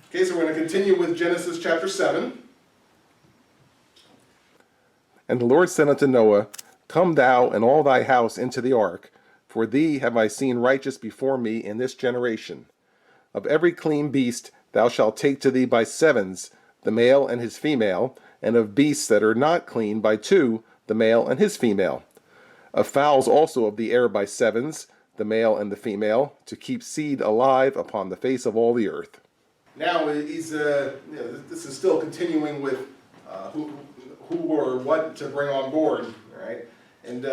Okay, so we're going to continue with Genesis chapter 7. And the Lord said unto Noah, Come thou and all thy house into the ark, for thee have I seen righteous before me in this generation. Of every clean beast thou shalt take to thee by sevens, the male and his female, and of beasts that are not clean by two, the male and his female. Of fowls also of the air by sevens, the male and the female, to keep seed alive upon the face of all the earth. Now he's, this is still continuing with who or what to bring on board, right? And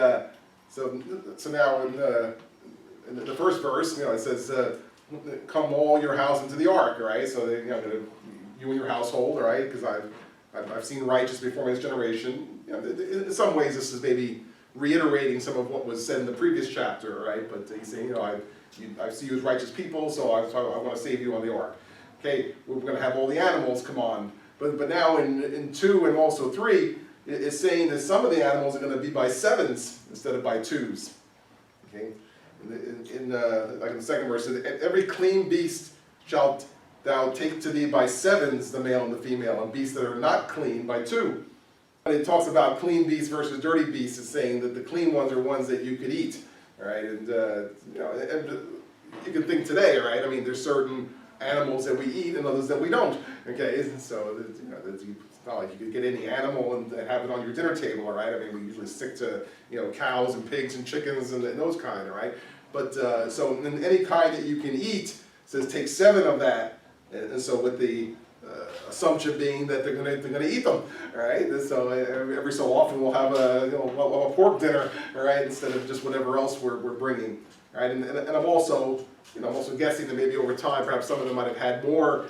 so now in the first verse, it says, "Come all your house into the ark," right? So you and your household, right? Because I've seen righteous before me this generation. In some ways, this is maybe reiterating some of what was said in the previous chapter, right? But he's saying, I see you as righteous people, so I want to save you on the ark. Okay, we're going to have all the animals come on. But now in 2 and also 3, it's saying that some of the animals are going to be by sevens instead of by twos. Okay, like in the second verse, every clean beast shalt thou take to thee by sevens, the male and the female, and beasts that are not clean by two. When it talks about clean beasts versus dirty beasts, it's saying that the clean ones are ones that you could eat. All right, and you can think today, right? I mean, there's certain animals that we eat and others that we don't. Okay, so it's not like you could get any animal and have it on your dinner table, right? I mean, we usually stick to cows and pigs and chickens and those kind, right? But so in any kind that you can eat, it says take 7 of that, and so with the assumption being that they're going to eat them, right? And so every so often we'll have a pork dinner, right, instead of just whatever else we're bringing, right? And I'm also guessing that maybe over time, perhaps some of them might have had more,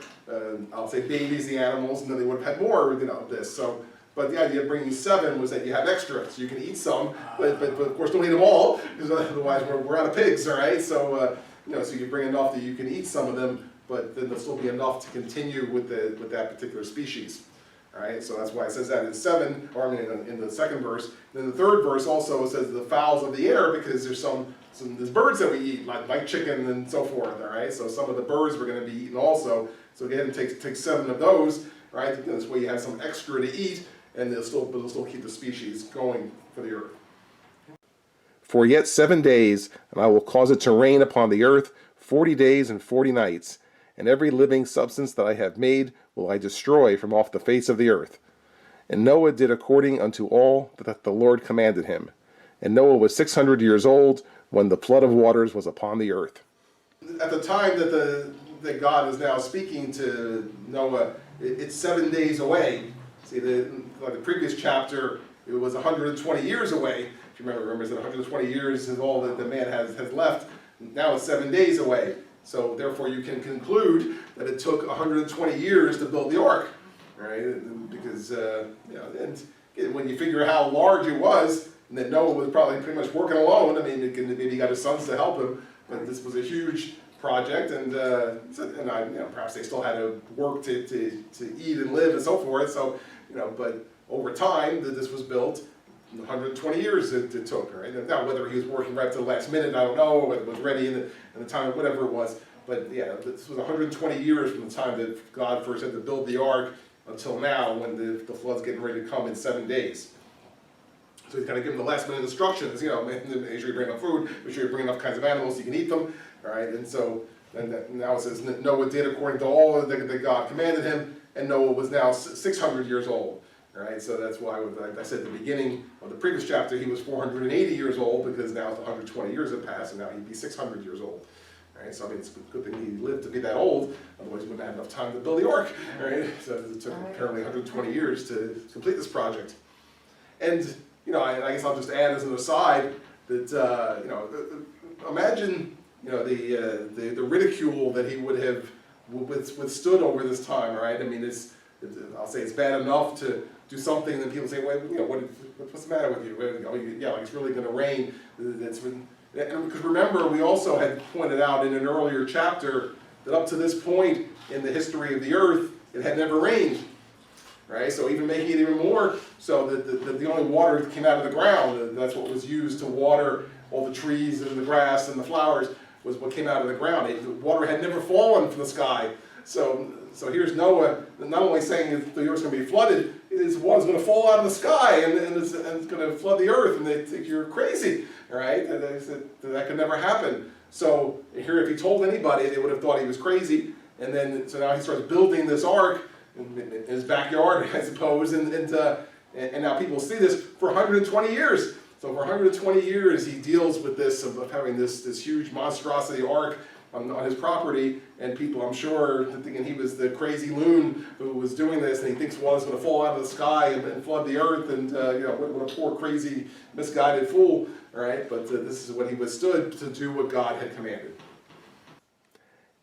I'll say babies, the animals, and then they would have had more, of this. So, but the idea of bringing 7 was that you have extra, so you can eat some, but of course don't eat them all, because otherwise we're out of pigs, all right? So, so you bring enough that you can eat some of them, but then there'll still be enough to continue with that particular species. All right, so that's why it says that in 7, or I mean in the second verse. Then the third verse also says the fowls of the air, because there's there's birds that we eat, like chicken and so forth. All right, so some of the birds we're going to be eating also. So again, take 7 of those, right? This way you have some extra to eat, and they'll still keep the species going for the earth. For yet 7 days, and I will cause it to rain upon the earth 40 days and 40 nights, and every living substance that I have made will I destroy from off the face of the earth. And Noah did according unto all that the Lord commanded him. And Noah was 600 years old when the flood of waters was upon the earth. At the time that God is now speaking to Noah, it's 7 days away. See, like the previous chapter, it was 120 years away. If you remember it's 120 years is all that the man has left. Now it's 7 days away. So therefore you can conclude that it took 120 years to build the ark, right? Because and when you figure how large it was, and that Noah was probably pretty much working alone. I mean, maybe he got his sons to help him, but this was a huge project, and perhaps they still had to work to eat and live and so forth. So but over time that this was built. 120 years it took, right? Now, whether he was working right to the last minute, I don't know, whether it was ready in the time, whatever it was. But yeah, this was 120 years from the time that God first had to build the ark until now, when the flood's getting ready to come in 7 days. So he's kind of giving the last minute instructions, make sure you bring enough food, make sure you bring enough kinds of animals so you can eat them, all right? And so now it says Noah did according to all that God commanded him, and Noah was now 600 years old. All right, so that's why, like I said at the beginning of the previous chapter, he was 480 years old, because now it's 120 years have passed, and now he'd be 600 years old. All right, so I mean, it's a good thing he lived to be that old, otherwise he wouldn't have enough time to build the ark. All right, so it took apparently 120 years to complete this project. And I guess I'll just add as an aside that imagine the ridicule that he would have withstood over this time. Right? I mean, I'll say it's bad enough to do something that people say, well, what's the matter with you? Like it's really going to rain. Because remember, we also had pointed out in an earlier chapter that up to this point in the history of the earth, it had never rained. Right? So even making it even more so that the only water that came out of the ground, that's what was used to water all the trees and the grass and the flowers, was what came out of the ground. The water had never fallen from the sky. So so here's Noah not only saying that the earth's going to be flooded, it's water's going to fall out of the sky and it's going to flood the earth, and they think you're crazy, right? And they said that could never happen. So here, if he told anybody, they would have thought he was crazy. And then, so now he starts building this ark in his backyard, I suppose, and now people see this for 120 years. So for 120 years, he deals with this of having this huge monstrosity ark on his property, and people, I'm sure, thinking he was the crazy loon who was doing this, and he thinks water's going to fall out of the sky and flood the earth, and what a poor, crazy, misguided fool, right? But this is what he withstood to do what God had commanded.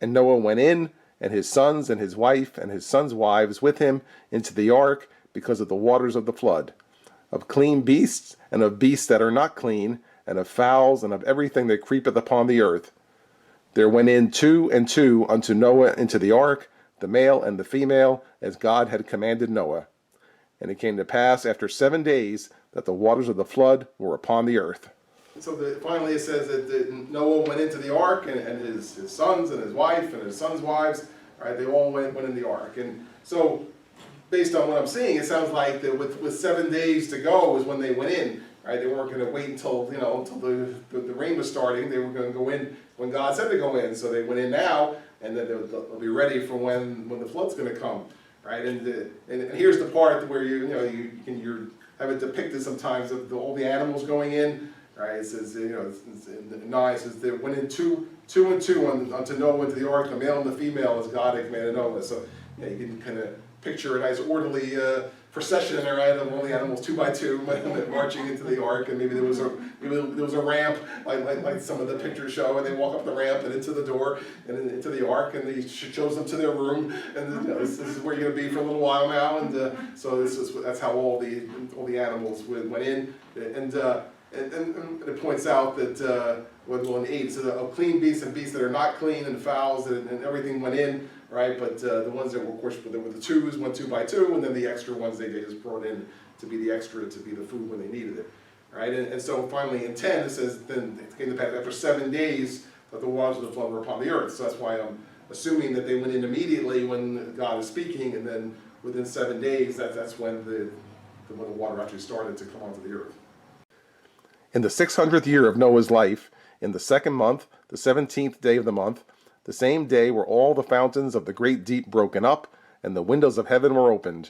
And Noah went in, and his sons and his wife and his sons' wives with him into the ark because of the waters of the flood, of clean beasts and of beasts that are not clean, and of fowls and of everything that creepeth upon the earth. There went in 2 and 2 unto Noah into the ark, the male and the female, as God had commanded Noah. And it came to pass after 7 days that the waters of the flood were upon the earth. So finally it says that Noah went into the ark, and his sons and his wife and his sons' wives, right, they all went in the ark. And so based on what I'm seeing, it sounds like that with 7 days to go is when they went in. Right, they weren't going to wait until the rain was starting. They were going to go in when God said to go in. So they went in now, and then they'll be ready for when the flood's going to come. Right, and here's the part where you have it depicted sometimes of all the animals going in. Right, it says it's in 9 it says they went in two and two unto Noah into the ark, the male and the female, as God had commanded Noah. So you can kind of picture a nice orderly procession, right, of all the animals 2 by 2 marching into the ark, and maybe there was a ramp like some of the pictures show, and they walk up the ramp and into the door and into the ark, and he shows them to their room, and this is where you're going to be for a little while now, and so that's how all the animals went in, and it points out that in 8 so of clean beasts and beasts that are not clean, and fowls and everything went in. Right, but the ones that were, of course, there were the 2s went 2 by 2, and then the extra ones they just brought in to be the extra, to be the food when they needed it. Right, and so finally in 10 it says, then it came to pass after 7 days that the waters of the flood were upon the earth. So that's why I'm assuming that they went in immediately when God is speaking, and then within 7 days that's when the water actually started to come onto the earth. In the 600th year of Noah's life, in the 2nd month, the 17th day of the month, the same day were all the fountains of the great deep broken up, and the windows of heaven were opened.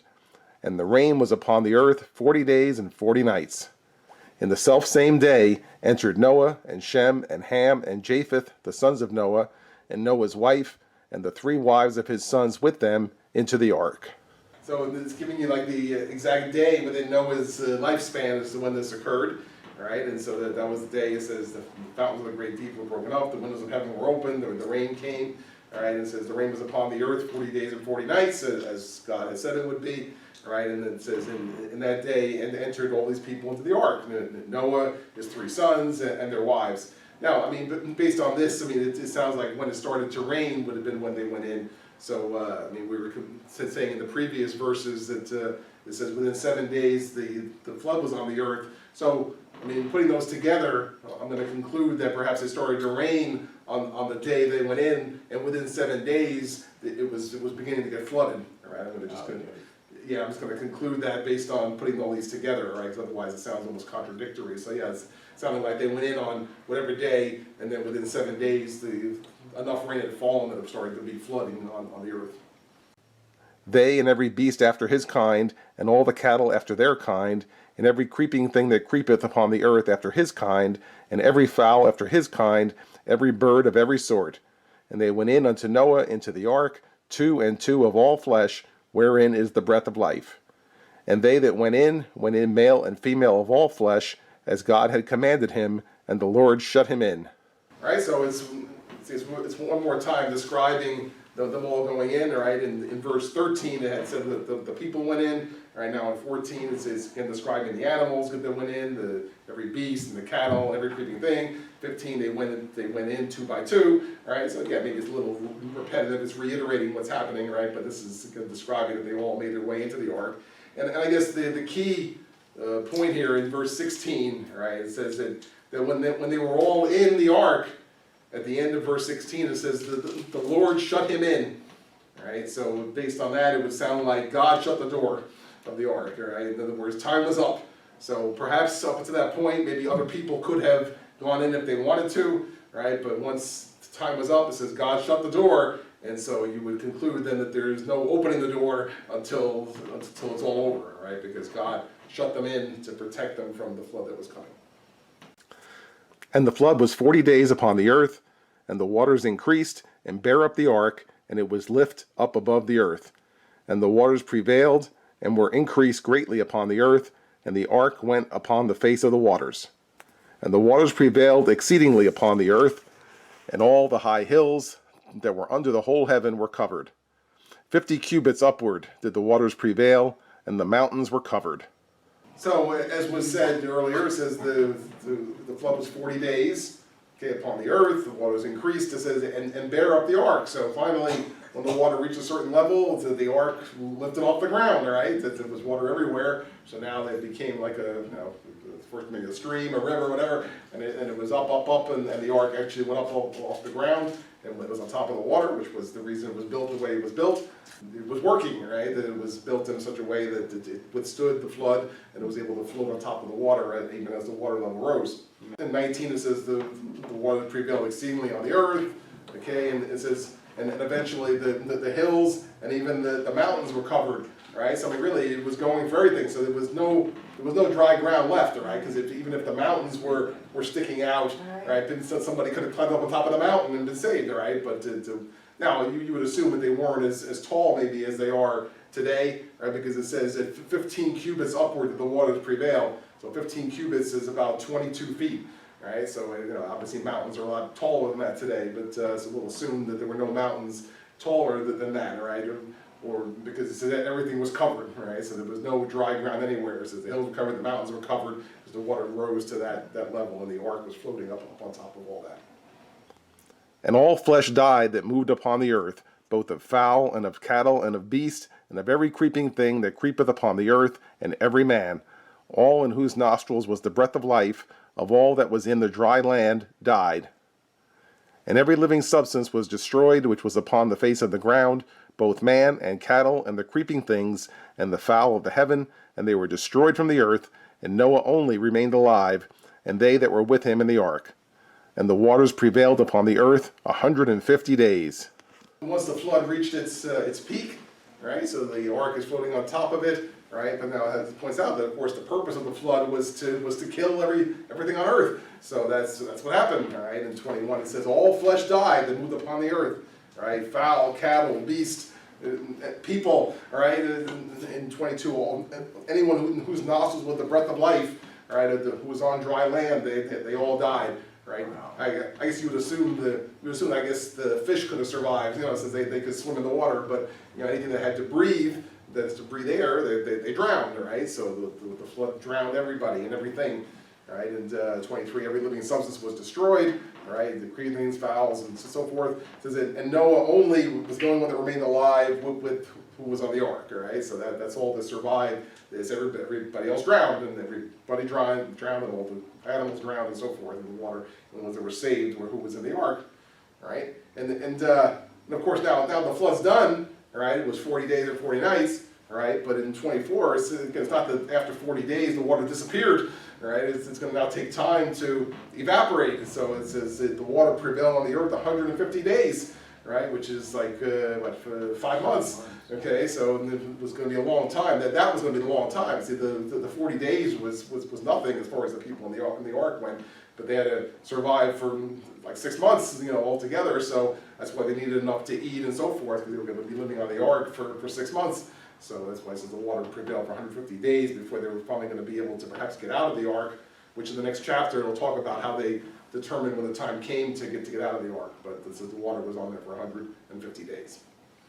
And the rain was upon the earth 40 days and 40 nights. In the selfsame day entered Noah, and Shem, and Ham, and Japheth, the sons of Noah, and Noah's wife, and the 3 wives of his sons with them, into the ark. So it's giving you like the exact day within Noah's lifespan as to when this occurred. Right, and so that was the day. It says the fountains of the great deep were broken up, the windows of heaven were opened, the rain came. All right, and it says the rain was upon the earth 40 days and 40 nights, as God had said it would be. All right, and then it says in that day and entered all these people into the ark. Noah, his 3 sons, and their wives. Now, I mean, based on this, I mean, it sounds like when it started to rain would have been when they went in. So, I mean, we were saying in the previous verses that it says within 7 days the flood was on the earth. So, I mean, putting those together, I'm going to conclude that perhaps it started to rain on the day they went in, and within 7 days it was beginning to get flooded. All right, I'm just going to conclude that based on putting all these together. Right, otherwise it sounds almost contradictory. So yeah, it's sounding like they went in on whatever day, and then within 7 days enough rain had fallen that it started to be flooding on the earth. They and every beast after his kind, and all the cattle after their kind, and every creeping thing that creepeth upon the earth after his kind, and every fowl after his kind, every bird of every sort. And they went in unto Noah into the ark, 2 and 2 of all flesh, wherein is the breath of life. And they that went in male and female of all flesh, as God had commanded him, and the Lord shut him in. All right, so it's one more time describing them all going in. All right, in verse 13 it had said that the people went in. All right, now in 14 it's again describing the animals that went in, every beast and the cattle, every creeping thing. 15 they went in 2 by 2. All right, so again maybe it's a little repetitive. It's reiterating what's happening, right? But this is again describing that they all made their way into the ark. And I guess the key point here in verse 16, right? It says that when they were all in the ark, at the end of verse 16 it says the Lord shut him in. right? So based on that, it would sound like God shut the door of the ark, right? In other words, time was up. So perhaps up to that point, maybe other people could have gone in if they wanted to, right? But once time was up, it says God shut the door, and so you would conclude then that there is no opening the door until it's all over, right? Because God shut them in to protect them from the flood that was coming. And the flood was 40 days upon the earth, and the waters increased, and bare up the ark, and it was lift up above the earth. And the waters prevailed, and were increased greatly upon the earth, and the ark went upon the face of the waters. And the waters prevailed exceedingly upon the earth, and all the high hills that were under the whole heaven were covered. 50 cubits upward did the waters prevail, and the mountains were covered. So as was said earlier, it says the flood was 40 days, okay, upon the earth, the waters increased, it says, and bear up the ark. So finally, when the water reached a certain level, the ark lifted off the ground, right? There was water everywhere, so now it became like first maybe a stream, a river, whatever, and it was up, and the ark actually went up off the ground, and it was on top of the water, which was the reason it was built the way it was built. It was working, right? That it was built in such a way that it withstood the flood, and it was able to float on top of the water, right, even as the water level rose. In 19 it says the water prevailed exceedingly on the earth, okay, and it says, and eventually the hills and even the mountains were covered, right? So I mean, really, it was going for everything. So there was no dry ground left, right? Because even if the mountains were sticking out, right, then somebody could have climbed up on top of the mountain and been saved, right? But now you would assume that they weren't as tall maybe as they are today, right? Because it says that 15 cubits upward the waters prevail. So 15 cubits is about 22 feet. Right, so obviously mountains are a lot taller than that today, but so we'll assume that there were no mountains taller than that, right? Or because it said that everything was covered, right? So there was no dry ground anywhere. So the hills were covered, the mountains were covered, because the water rose to that level, and the ark was floating up on top of all that. And all flesh died that moved upon the earth, both of fowl and of cattle and of beast, and of every creeping thing that creepeth upon the earth, and every man, all in whose nostrils was the breath of life, of all that was in the dry land, died. And every living substance was destroyed which was upon the face of the ground, both man and cattle and the creeping things and the fowl of the heaven, and they were destroyed from the earth, and Noah only remained alive, and they that were with him in the ark. And the waters prevailed upon the earth 150 days. Once the flood reached its peak, right, so the ark is floating on top of it, right? But now it points out that, of course, the purpose of the flood was to kill everything on earth. So that's what happened, right? In 21 it says, all flesh died that moved upon the earth, right? Fowl, cattle, beast, people, right? In 22, anyone whose nostrils was the breath of life, right? Who was on dry land, they all died, right? I guess you would assume I guess the fish could have survived, since they could swim in the water, but anything that had to breathe, that is to breathe air, they drowned, right? So the flood drowned everybody and everything, right? And 23, every living substance was destroyed, right? The creeping fowls and so forth. It says that, and Noah only was the only one that remained alive with who was on the ark, right? So that's all that survived. Is everybody else drowned, and everybody drowned, and all the animals drowned and so forth in the water. And the ones that were saved were who was in the ark, right? And of course now the flood's done. Right, it was 40 days and 40 nights, right? But in 24, it's not that after 40 days the water disappeared, right? It's going to now take time to evaporate. So it says that the water prevailed on the earth 150 days, right? Which is like, 5 months, okay? So it was going to be a long time. That was going to be a long time. See, the 40 days was nothing as far as the people in the ark went. But they had to survive for like 6 months, altogether. So that's why they needed enough to eat and so forth, because they were going to be living on the ark for 6 months. So that's why it says the water prevailed for 150 days before they were finally going to be able to perhaps get out of the ark, which in the next chapter it'll talk about how they determined when the time came to get out of the ark. But it says the water was on there for 150 days.